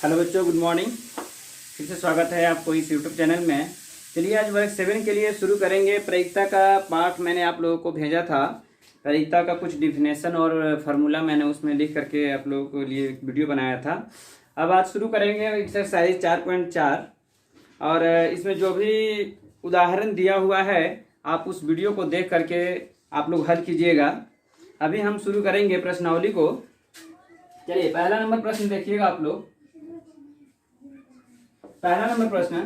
Hello बच्चों, good morning. फिर से स्वागत है आपको इस यूट्यूब चैनल में। चलिए आज वर्ग 7 के लिए शुरू करेंगे। प्रायिकता का पाठ मैंने आप लोगों को भेजा था। प्रायिकता का कुछ डिफिनेशन और फार्मूला मैंने उसमें लिख करके आप लोगों के लिए एक वीडियो बनाया था। अब आज शुरू करेंगे एक्सरसाइज 4.4 और इसमें जो भी उदाहरण दिया हुआ है आप उस वीडियो को देख करके आप लोग हल कीजिएगा। अभी हम शुरू करेंगे प्रश्नावली को। चलिए पहला नंबर प्रश्न देखिएगा आप लोग। पहला नंबर प्रश्न,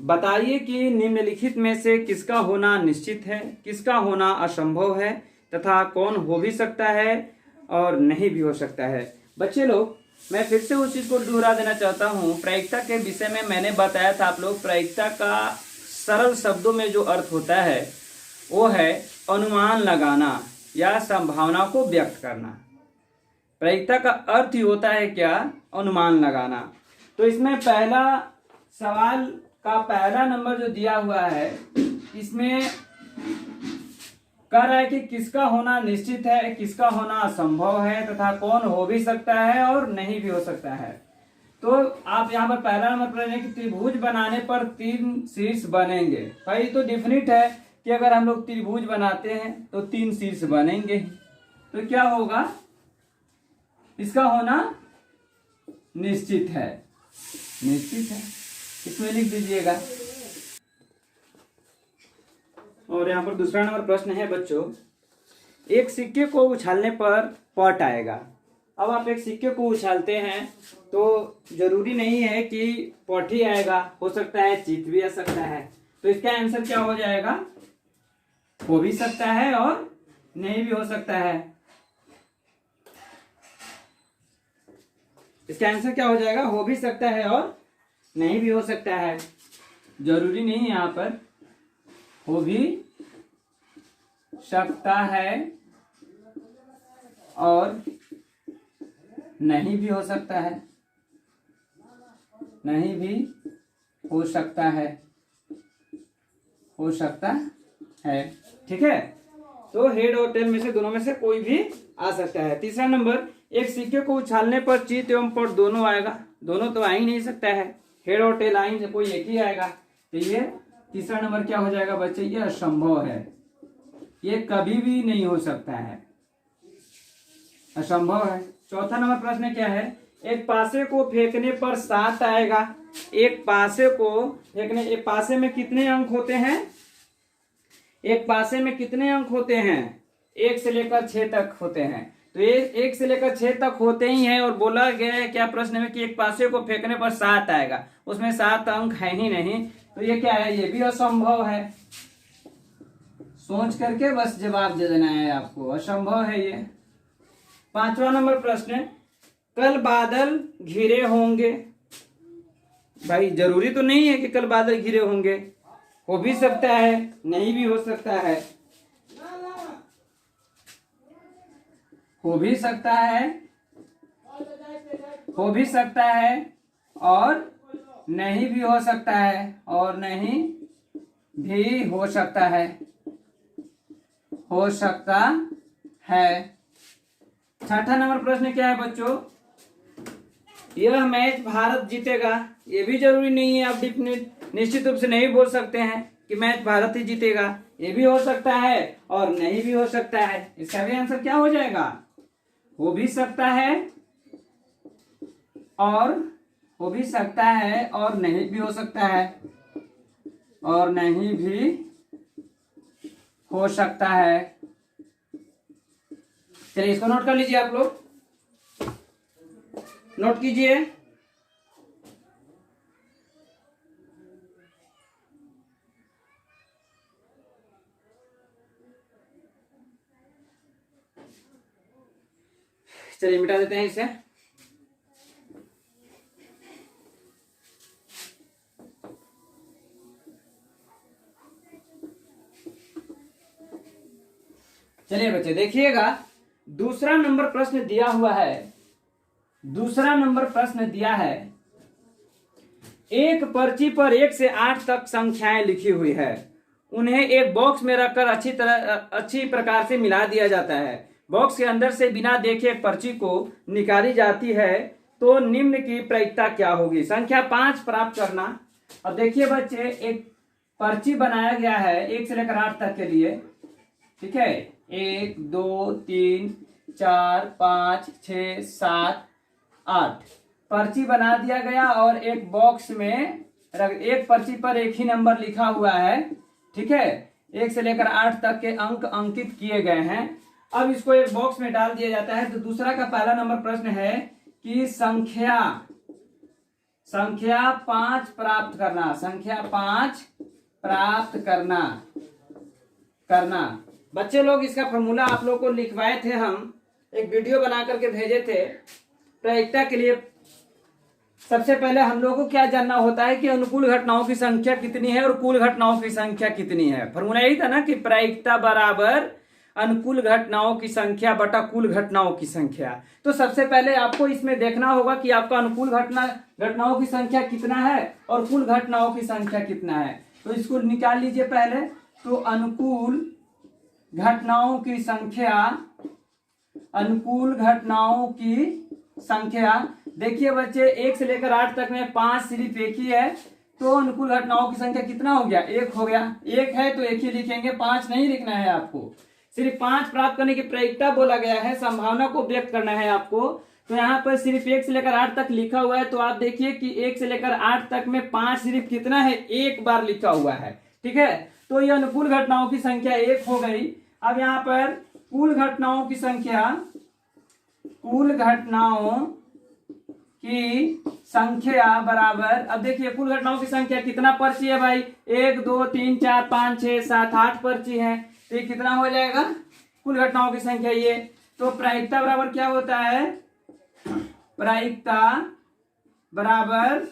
बताइए कि निम्नलिखित में से किसका होना निश्चित है, किसका होना असंभव है तथा कौन हो भी सकता है और नहीं भी हो सकता है। बच्चे लोग, मैं फिर से उस चीज को दोहरा देना चाहता हूँ। प्रायिकता के विषय में मैंने बताया था आप लोग, प्रायिकता का सरल शब्दों में जो अर्थ होता है वो है अनुमान लगाना या संभावना को व्यक्त करना। प्रायिकता का अर्थ ही होता है क्या? अनुमान लगाना। तो इसमें पहला सवाल का पहला नंबर जो दिया हुआ है इसमें कह रहा है कि किसका होना निश्चित है, किसका होना असंभव है तथा कौन हो भी सकता है और नहीं भी हो सकता है। तो आप यहाँ पर पहला नंबर पर है कि त्रिभुज बनाने पर 3 शीर्ष बनेंगे। भाई तो डिफिनिट है कि अगर हम लोग त्रिभुज बनाते हैं तो 3 शीर्ष बनेंगे। तो क्या होगा? इसका होना निश्चित है, निश्चित है, इसमें लिख दीजिएगा। और यहाँ पर दूसरा नंबर प्रश्न है बच्चों, एक सिक्के को उछालने पर पट आएगा। अब आप एक सिक्के को उछालते हैं तो जरूरी नहीं है कि पट ही आएगा, हो सकता है चित भी आ सकता है। तो इसका आंसर क्या हो जाएगा? हो भी सकता है और नहीं भी हो सकता है। इसका आंसर क्या हो जाएगा? हो भी सकता है और नहीं भी हो सकता है। जरूरी नहीं है, यहाँ पर हो भी सकता है और नहीं भी हो सकता है, नहीं भी हो सकता है, हो सकता है। ठीक है, तो हेड और टेल में से दोनों में से कोई भी आ सकता है। तीसरा नंबर, एक सिक्के को उछालने पर चित एवं पट दोनों आएगा। दोनों तो आ ही नहीं सकता है, हेड और टेल आएंगे, कोई एक ही आएगा। तो ये तीसरा नंबर क्या हो जाएगा बच्चे? ये असंभव है, ये कभी भी नहीं हो सकता है, असंभव है। चौथा नंबर प्रश्न क्या है? एक पासे को फेंकने पर 7 आएगा। एक पासे को फेंकने, एक पासे में कितने अंक होते हैं? एक पासे में कितने अंक होते हैं? 1 से लेकर 6 तक होते हैं। तो ये 1 से लेकर 6 तक होते ही हैं। और बोला गया है क्या प्रश्न में कि एक पासे को फेंकने पर 7 आएगा, उसमें 7 अंक है ही नहीं। तो ये क्या है? ये भी असंभव है। सोच करके बस जवाब दे देना है आपको, असंभव है ये। पांचवा नंबर प्रश्न, कल बादल घिरे होंगे। भाई जरूरी तो नहीं है कि कल बादल घिरे होंगे, हो भी सकता है, नहीं भी हो सकता है। हो भी सकता है, हो भी सकता है और नहीं भी हो सकता है, और नहीं भी हो सकता है, हो सकता है। छठा नंबर प्रश्न क्या है बच्चों? यह मैच भारत जीतेगा। ये भी जरूरी नहीं है, आप निश्चित रूप से नहीं बोल सकते हैं कि मैच भारत ही जीतेगा। ये भी हो सकता है और नहीं भी हो सकता है। इसका भी आंसर क्या हो जाएगा? हो भी सकता है और हो भी सकता है और नहीं भी हो सकता है, और नहीं भी हो सकता है। चलिए इसको नोट कर लीजिए, आप लोग नोट कीजिए। चलिए मिटा देते हैं इसे। चलिए बच्चे देखिएगा, दूसरा नंबर प्रश्न दिया हुआ है। दूसरा नंबर प्रश्न दिया है, एक पर्ची पर 1 से 8 तक संख्याएं लिखी हुई है। उन्हें एक बॉक्स में रखकर अच्छी प्रकार से मिला दिया जाता है। बॉक्स के अंदर से बिना देखे पर्ची को निकाली जाती है तो निम्न की प्रायिकता क्या होगी। संख्या 5 प्राप्त करना। अब देखिए बच्चे, एक पर्ची बनाया गया है 1 से लेकर 8 तक के लिए, ठीक है। 1 2 3 4 5 6 7 8 पर्ची बना दिया गया और एक बॉक्स में एक पर्ची पर एक ही नंबर लिखा हुआ है, ठीक है। 1 से लेकर 8 तक के अंक अंकित किए गए हैं। अब इसको एक बॉक्स में डाल दिया जाता है। तो दूसरा का पहला नंबर प्रश्न है कि संख्या 5 प्राप्त करना। संख्या 5 प्राप्त करना। बच्चे लोग, इसका फॉर्मूला आप लोग को लिखवाए थे, हम एक वीडियो बना करके भेजे थे प्रायिकता के लिए। सबसे पहले हम लोगों को क्या जानना होता है कि अनुकूल घटनाओं की संख्या कितनी है और कुल घटनाओं की संख्या कितनी है। फॉर्मूला यही था ना कि प्रायिकता बराबर अनुकूल घटनाओं की संख्या बटा कुल घटनाओं की संख्या। तो सबसे पहले आपको इसमें देखना होगा कि आपका अनुकूल घटनाओं की संख्या कितना है और कुल घटनाओं की संख्या कितना है। तो इसको निकाल लीजिए पहले। तो अनुकूल घटनाओं की संख्या, देखिए बच्चे, 1 से लेकर 8 तक में 5 सिर्फ एक ही है। तो अनुकूल घटनाओं की संख्या कितना हो गया? 1 हो गया। 1 है तो 1 ही लिखेंगे, 5 नहीं लिखना है आपको। सिर्फ 5 प्राप्त करने की प्रायिकता बोला गया है, संभावना को व्यक्त करना है आपको। तो यहाँ पर सिर्फ 1 से लेकर 8 तक लिखा हुआ है। तो आप देखिए कि 1 से लेकर 8 तक में 5 सिर्फ कितना है? 1 बार लिखा हुआ है, ठीक है। तो ये अनुकूल घटनाओं की संख्या 1 हो गई। अब यहाँ पर कुल घटनाओं की संख्या बराबर, अब देखिए कुल घटनाओं की संख्या कितना पर्ची है भाई? 1 2 3 4 5 6 7 8 पर्ची है। तो ये कितना हो जाएगा कुल घटनाओं की संख्या ये। तो प्रायिकता बराबर क्या होता है? प्रायिकता बराबर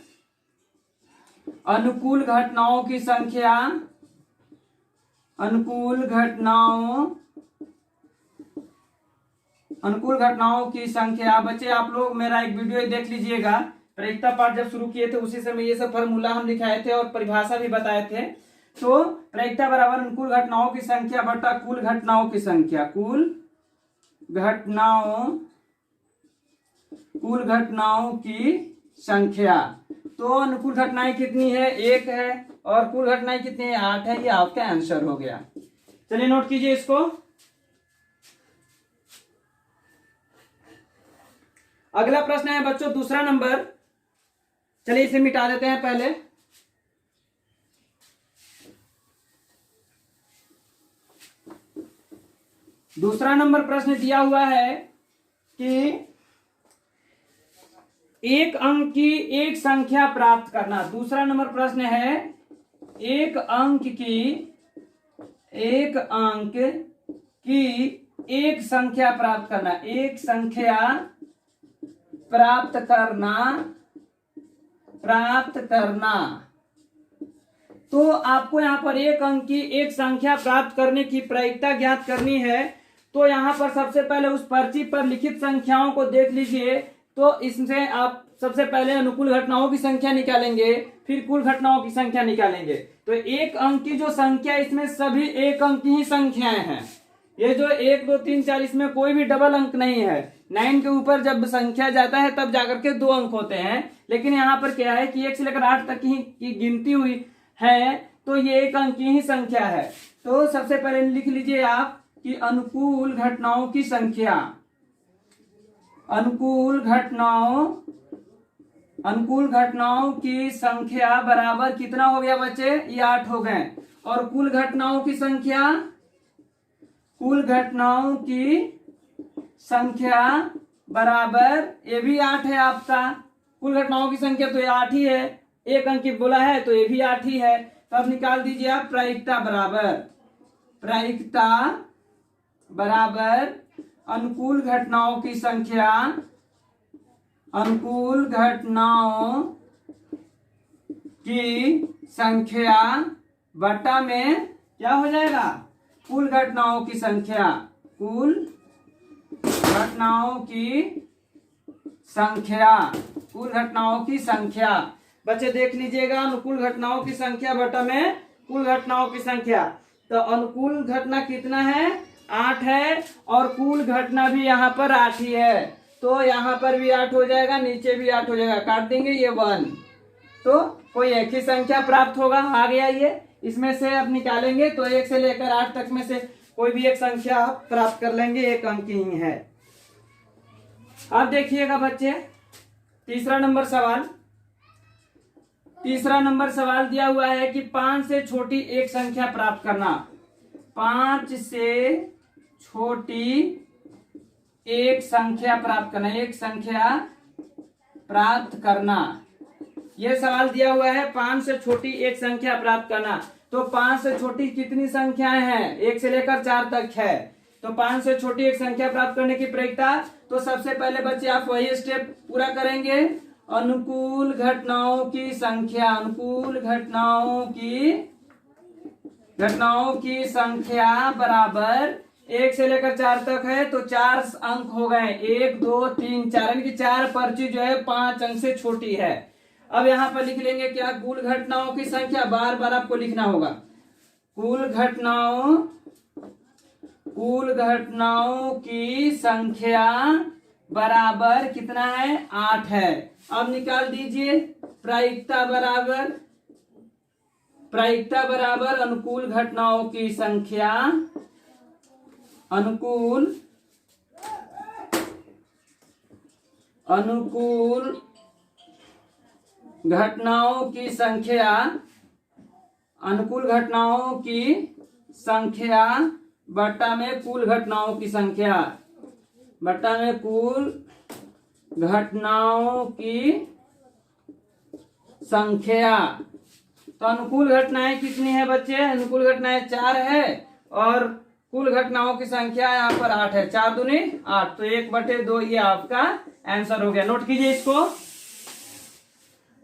अनुकूल घटनाओं की संख्या बच्चे आप लोग मेरा एक वीडियो देख लीजिएगा। प्रायिकता पाठ जब शुरू किए थे उसी समय ये सब फॉर्मूला हम लिखाए थे और परिभाषा भी बताए थे। तो प्रायिकता बराबर अनुकूल घटनाओं की संख्या बटा कुल घटनाओं की संख्या। कुल घटनाओं की संख्या। तो अनुकूल घटनाएं कितनी है? 1 है और कुल घटनाएं कितनी है? 8 है। ये आपका आंसर हो गया। चलिए नोट कीजिए इसको। अगला प्रश्न है बच्चों दूसरा नंबर। चलिए इसे मिटा देते हैं पहले। दूसरा नंबर प्रश्न दिया हुआ है कि एक अंक की एक संख्या प्राप्त करना। दूसरा नंबर प्रश्न है एक अंक की एक संख्या प्राप्त करना। एक संख्या प्राप्त करना। तो आपको यहाँ पर एक अंक की एक संख्या प्राप्त करने की प्रायिकता ज्ञात करनी है। तो यहाँ पर सबसे पहले उस पर्ची पर लिखित संख्याओं को देख लीजिए। तो इससे आप सबसे पहले अनुकूल घटनाओं की संख्या निकालेंगे, फिर कुल घटनाओं की संख्या निकालेंगे। तो एक अंक की जो संख्या, इसमें सभी एक अंक की ही संख्याएं हैं। ये जो 1 2 3 4, इसमें कोई भी डबल अंक नहीं है। 9 के ऊपर जब संख्या जाता है तब जाकर के 2 अंक होते हैं। लेकिन यहाँ पर क्या है कि 1 से लेकर 8 तक की गिनती हुई है, तो ये एक अंक की ही संख्या है। तो सबसे पहले लिख लीजिए आप कि अनुकूल घटनाओं की संख्या। अनुकूल घटनाओं की संख्या बराबर कितना हो गया बच्चे? ये 8 हो गए। और कुल घटनाओं की संख्या बराबर, ये भी 8 है आपका। कुल घटनाओं की संख्या तो ये 8 ही है, एक अंक बोला है तो ये भी 8 ही है। तो अब निकाल दीजिए आप प्रायिकता बराबर अनुकूल घटनाओं की संख्या बटा में क्या हो जाएगा? कुल घटनाओं की संख्या। कुल घटनाओं की संख्या। बच्चे देख लीजिएगा, अनुकूल घटनाओं की संख्या बटा में कुल घटनाओं की संख्या। तो अनुकूल घटना कितना है? 8 है और कुल घटना भी यहाँ पर 8 ही है। तो यहाँ पर भी 8 हो जाएगा, नीचे भी 8 हो जाएगा, काट देंगे ये 1, तो कोई एक ही संख्या प्राप्त होगा। आ गया ये, इसमें से अब निकालेंगे तो 1 से लेकर 8 तक में से कोई भी एक संख्या आप प्राप्त कर लेंगे, एक अंक ही है। अब देखिएगा बच्चे तीसरा नंबर सवाल। तीसरा नंबर सवाल दिया हुआ है कि 5 से छोटी एक संख्या प्राप्त करना। 5 से छोटी एक संख्या प्राप्त करना, एक संख्या प्राप्त करना, यह सवाल दिया हुआ है। 5 से छोटी एक संख्या प्राप्त करना, तो 5 से छोटी कितनी संख्याएं हैं? 1 से लेकर 4 तक है। तो 5 से छोटी एक संख्या प्राप्त करने की प्रक्रिया, तो सबसे पहले बच्चे आप वही स्टेप पूरा करेंगे। अनुकूल घटनाओं की संख्या, अनुकूल घटनाओं की संख्या बराबर 1 से लेकर 4 तक है, तो 4 अंक हो गए। 1 2 3 4, यानी कि 4 पर्ची जो है 5 अंक से छोटी है। अब यहाँ पर लिख लेंगे क्या? कुल घटनाओं की संख्या, बार बार आपको लिखना होगा। कुल घटनाओं की संख्या बराबर कितना है? 8 है। अब निकाल दीजिए प्रायिकता बराबर अनुकूल घटनाओं की संख्या, अनुकूल घटनाओं की संख्या, अनुकूल घटनाओं की संख्या बट्टा में कुल घटनाओं की संख्या, बट्टा में कुल घटनाओं की संख्या। तो अनुकूल घटनाएं कितनी है बच्चे? अनुकूल घटनाएं 4 है और कुल घटनाओं की संख्या यहाँ पर 8 है। 4 दूनी 8, तो 1/2 ये आपका आंसर हो गया। नोट कीजिए, इसको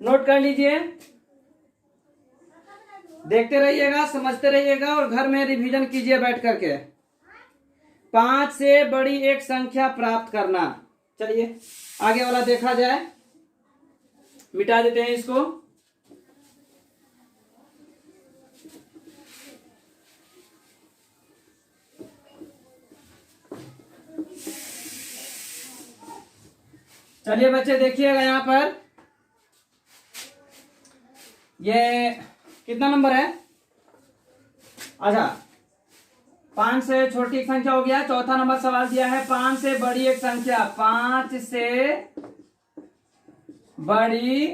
नोट कर लीजिए, देखते रहिएगा, समझते रहिएगा और घर में रिवीजन कीजिए बैठ करके। 5 से बड़ी एक संख्या प्राप्त करना। चलिए आगे वाला देखा जाए, मिटा देते हैं इसको। चलिए बच्चे देखिएगा यहाँ पर, ये कितना नंबर है? अच्छा, 5 से छोटी एक संख्या हो गया। चौथा नंबर सवाल दिया है 5 से बड़ी एक संख्या, 5 से बड़ी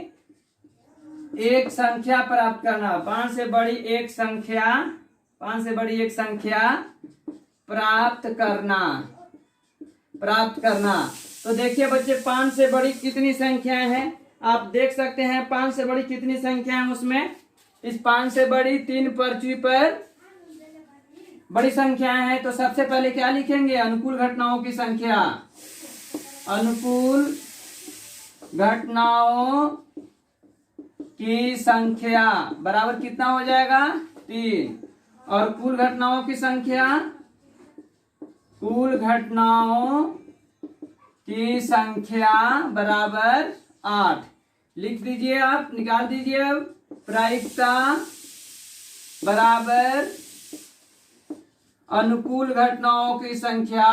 एक संख्या प्राप्त करना। 5 से बड़ी एक संख्या, 5 से बड़ी एक संख्या प्राप्त करना। तो देखिए बच्चे 5 से बड़ी कितनी संख्याएं हैं? आप देख सकते हैं 5 से बड़ी कितनी संख्या है उसमें। इस 5 से बड़ी 3 पर्ची पर बड़ी संख्याएं हैं, तो सबसे पहले क्या लिखेंगे? अनुकूल घटनाओं की संख्या। अनुकूल घटनाओं की संख्या बराबर कितना हो जाएगा? 3। और कुल घटनाओं की संख्या, कुल घटनाओं की संख्या बराबर 8। लिख दीजिए, आप निकाल दीजिए। अब प्रायिकता बराबर अनुकूल घटनाओं की संख्या,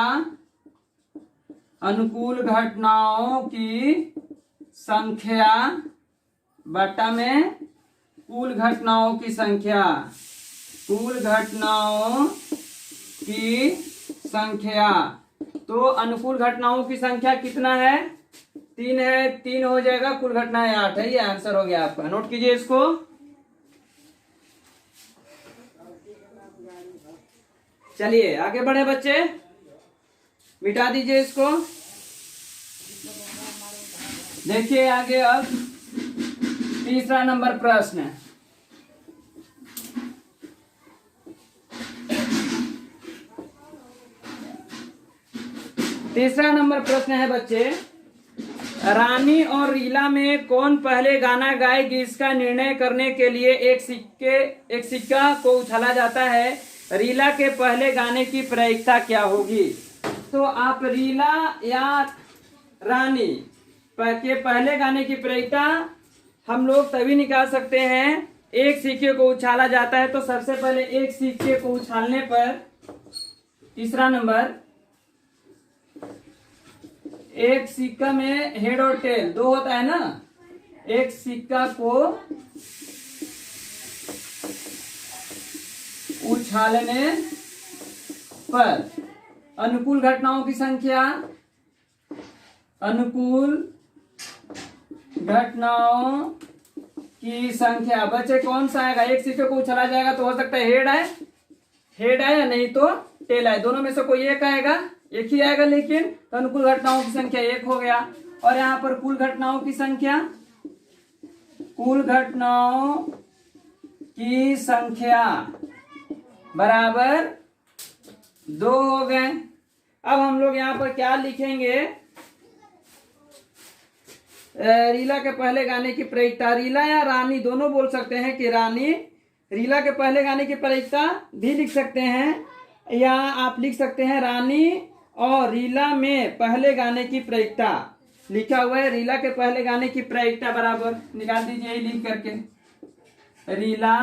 अनुकूल घटनाओं की संख्या बट्टा में कुल घटनाओं की संख्या, कुल घटनाओं की संख्या। तो अनुकूल घटनाओं की संख्या कितना है? 3 है, 3 हो जाएगा, कुल घटनाएं 8 है। ये आंसर हो गया आपका। नोट कीजिए इसको। चलिए आगे बढ़े बच्चे, मिटा दीजिए इसको। देखिए आगे अब तीसरा नंबर प्रश्न। तीसरा नंबर प्रश्न है बच्चे, रानी और रीला में कौन पहले गाना गाएगी, इसका निर्णय करने के लिए एक सिक्का को उछाला जाता है। रीला के पहले गाने की प्रायिकता क्या होगी? तो आप रीला या रानी के पहले गाने की प्रायिकता हम लोग तभी निकाल सकते हैं, एक सिक्के को उछाला जाता है। तो सबसे पहले एक सिक्के को उछालने पर, तीसरा नंबर, एक सिक्का में हेड और टेल दो होता है ना। एक सिक्का को उछालने पर अनुकूल घटनाओं की संख्या, अनुकूल घटनाओं की संख्या बच्चे कौन सा आएगा? एक सिक्के को उछाला जाएगा तो हो सकता है हेड आए या नहीं तो टेल आए, दोनों में से कोई एक आएगा, एक ही आएगा। लेकिन तो अनुकूल घटनाओं की संख्या एक हो गया। और यहाँ पर कुल घटनाओं की संख्या, कुल घटनाओं की संख्या बराबर 2 हो गए। अब हम लोग यहाँ पर क्या लिखेंगे? रीला के पहले गाने की प्रायिकता, रीला या रानी दोनों बोल सकते हैं कि रानी, रीला के पहले गाने की प्रायिकता भी लिख सकते हैं, या आप लिख सकते हैं रानी और रीला में पहले गाने की प्रायिकता लिखा हुआ है। रीला के पहले गाने की प्रायिकता बराबर निकाल दीजिए लिख करके, रीला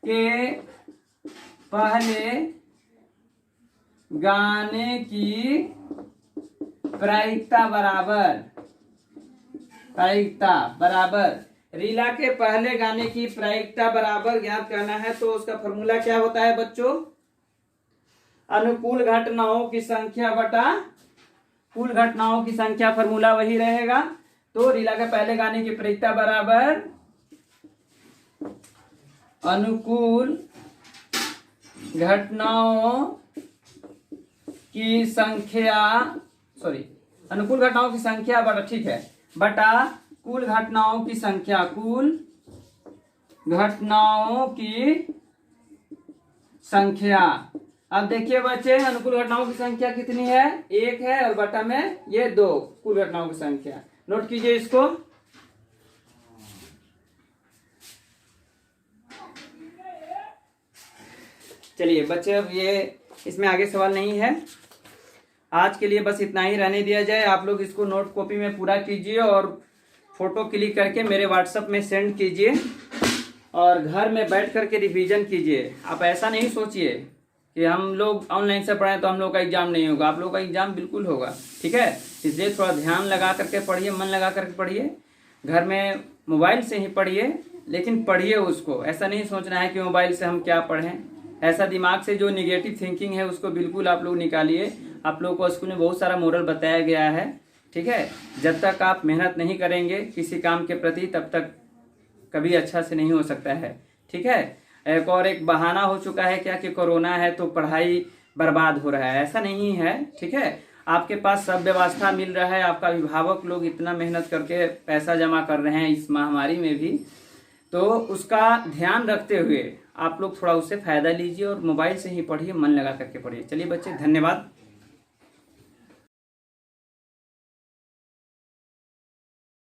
के पहले गाने की प्रायिकता बराबर रीला के पहले गाने की प्रायिकता बराबर ज्ञात करना है। तो उसका फॉर्मूला क्या होता है बच्चों? अनुकूल घटनाओं की संख्या बटा कुल घटनाओं की संख्या, फॉर्मूला वही रहेगा। तो रीला के पहले गाने की प्रायिकता बराबर अनुकूल घटनाओं की संख्या, अनुकूल घटनाओं की संख्या बटा, ठीक है, बटा कुल घटनाओं की संख्या, कुल घटनाओं की संख्या। अब देखिए बच्चे, अनुकूल घटनाओं की संख्या कितनी है? 1 है, और बटा में ये 2 कुल घटनाओं की संख्या। नोट कीजिए इसको। चलिए बच्चे, अब ये इसमें आगे सवाल नहीं है। आज के लिए बस इतना ही रहने दिया जाए। आप लोग इसको नोट कॉपी में पूरा कीजिए और फोटो क्लिक करके मेरे व्हाट्सएप में सेंड कीजिए और घर में बैठ करके रिवीजन कीजिए। आप ऐसा नहीं सोचिए कि हम लोग ऑनलाइन से पढ़ें तो हम लोग का एग्जाम नहीं होगा। आप लोगों का एग्जाम बिल्कुल होगा, ठीक है। इसलिए थोड़ा ध्यान लगा करके पढ़िए, मन लगा करके पढ़िए। घर में मोबाइल से ही पढ़िए, लेकिन पढ़िए उसको। ऐसा नहीं सोचना है कि मोबाइल से हम क्या पढ़ें। ऐसा दिमाग से जो निगेटिव थिंकिंग है उसको बिल्कुल आप लोग निकालिए। आप लोगों को स्कूल में बहुत सारा मॉडल बताया गया है, ठीक है। जब तक आप मेहनत नहीं करेंगे किसी काम के प्रति, तब तक कभी अच्छा से नहीं हो सकता है, ठीक है। एक बहाना हो चुका है क्या कि कोरोना है तो पढ़ाई बर्बाद हो रहा है, ऐसा नहीं है, ठीक है। आपके पास सब व्यवस्था मिल रहा है, आपका अभिभावक लोग इतना मेहनत करके पैसा जमा कर रहे हैं इस महामारी में भी, तो उसका ध्यान रखते हुए आप लोग थोड़ा उससे फायदा लीजिए और मोबाइल से ही पढ़िए, मन लगा करके पढ़िए। चलिए बच्चे, धन्यवाद।